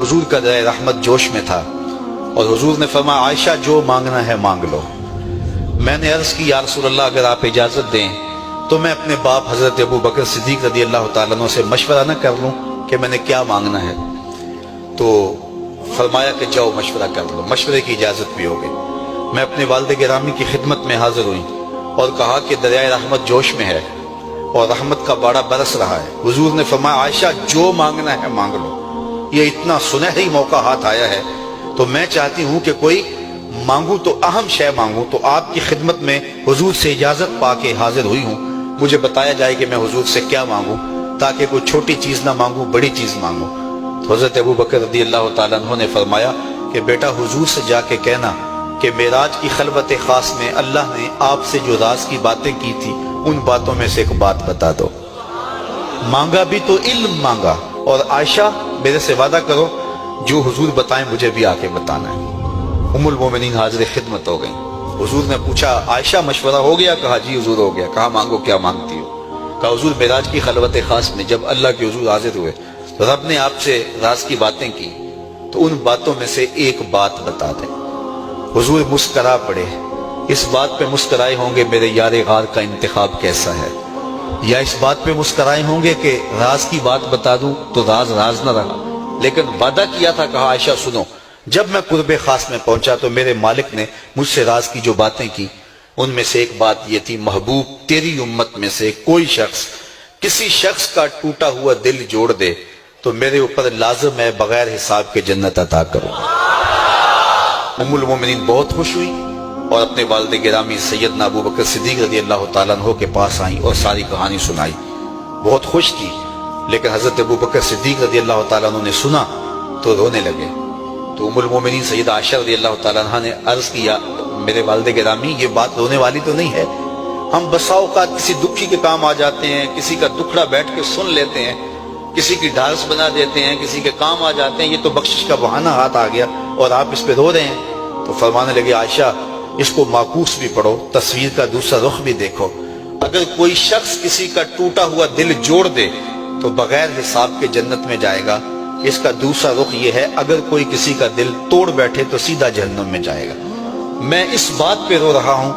حضور کا دائرہ رحمت جوش میں تھا اور حضور نے فرمایا عائشہ جو مانگنا ہے مانگ لو۔ میں نے عرض کی یا رسول اللہ اگر آپ اجازت دیں تو میں اپنے باپ حضرت ابو بکر صدیق رضی اللہ تعالیٰ عنہ سے مشورہ نہ کر لوں کہ میں نے کیا مانگنا ہے؟ تو فرمایا کہ جاؤ مشورہ کر لو، مشورے کی اجازت بھی ہو گئی۔ میں اپنے والد گرامی کی خدمت میں حاضر ہوئی اور کہا کہ دریائے رحمت جوش میں ہے اور رحمت کا باڑہ برس رہا ہے۔ حضور نے فرمایا عائشہ جو مانگنا ہے مانگ لو، یہ اتنا سنہری موقع ہاتھ آیا ہے تو میں چاہتی ہوں کہ کوئی مانگوں تو اہم شے مانگوں۔ تو آپ کی خدمت میں حضور سے اجازت پا کے حاضر ہوئی ہوں، مجھے بتایا جائے کہ میں حضور سے کیا مانگوں تاکہ کوئی چھوٹی چیز نہ مانگوں، بڑی چیز مانگوں۔ تو حضرت ابو بکر رضی اللہ تعالیٰ عنہ نے فرمایا کہ بیٹا حضور سے جا کے کہنا کہ معراج کی خلوت خاص میں اللہ نے آپ سے جو راز کی باتیں کی تھی ان باتوں میں سے ایک بات بتا دو۔ مانگا بھی تو علم مانگا، اور عائشہ میرے سے وعدہ کرو جو حضور بتائیں مجھے بھی آ کے بتانا ہے۔ ام المومنین حاضر خدمت ہو گئیں۔ حضور نے پوچھا عائشہ مشورہ ہو گیا؟ کہا جی حضور ہو گیا۔ کہا مانگو کیا مانگتی ہو؟ کہا حضور معراج کی خلوت خاص میں جب اللہ کے حضور حاضر ہوئے رب نے آپ سے راز کی باتیں کی تو ان باتوں میں سے ایک بات بتا دیں۔ حضور مسکرا پڑے۔ اس بات پہ مسکرائے ہوں گے میرے یار غار کا انتخاب کیسا ہے، یا اس بات پہ مسکرائے ہوں گے کہ راز کی بات بتا دوں تو راز راز نہ رہا، لیکن وعدہ کیا تھا۔ کہا عائشہ سنو، جب میں قرب خاص میں پہنچا تو میرے مالک نے مجھ سے راز کی جو باتیں کی ان میں سے ایک بات یہ تھی، محبوب تیری امت میں سے کوئی شخص کسی شخص کا ٹوٹا ہوا دل جوڑ دے تو میرے اوپر لازم ہے بغیر حساب کے جنت عطا کروں۔ ام المومنین بہت خوش ہوئی اور اپنے والد گرامی سیدنا ابو بکر صدیق رضی اللہ تعالیٰ عنہ کے پاس آئیں اور ساری کہانی سنائی۔ بہت خوش تھی، لیکن حضرت ابو بکر صدیق رضی اللہ تعالیٰ عنہ نے سنا تو رونے لگے۔ تو ام المومنین سیدہ عائشہ رضی اللہ تعالیٰ عنہ نے عرض کیا میرے والد گرامی یہ بات رونے والی تو نہیں ہے، ہم بسا اوقات کسی دکھی کے کام آ جاتے ہیں، کسی کا دکھڑا بیٹھ کے سن لیتے ہیں، کسی کی ڈھارس بنا دیتے ہیں، کسی کے کام آ جاتے ہیں، یہ تو بخشش کا بہانہ ہاتھ آ گیا اور آپ اس پہ رو رہے ہیں۔ تو فرمانے لگے عائشہ اس کو معکوس بھی پڑھو، تصویر کا دوسرا رخ بھی دیکھو۔ اگر کوئی شخص کسی کا ٹوٹا ہوا دل جوڑ دے تو بغیر حساب کے جنت میں جائے گا۔ اس کا دوسرا رخ یہ ہے اگر کوئی کسی کا دل توڑ بیٹھے تو سیدھا جہنم میں جائے گا۔ میں اس بات پہ رو رہا ہوں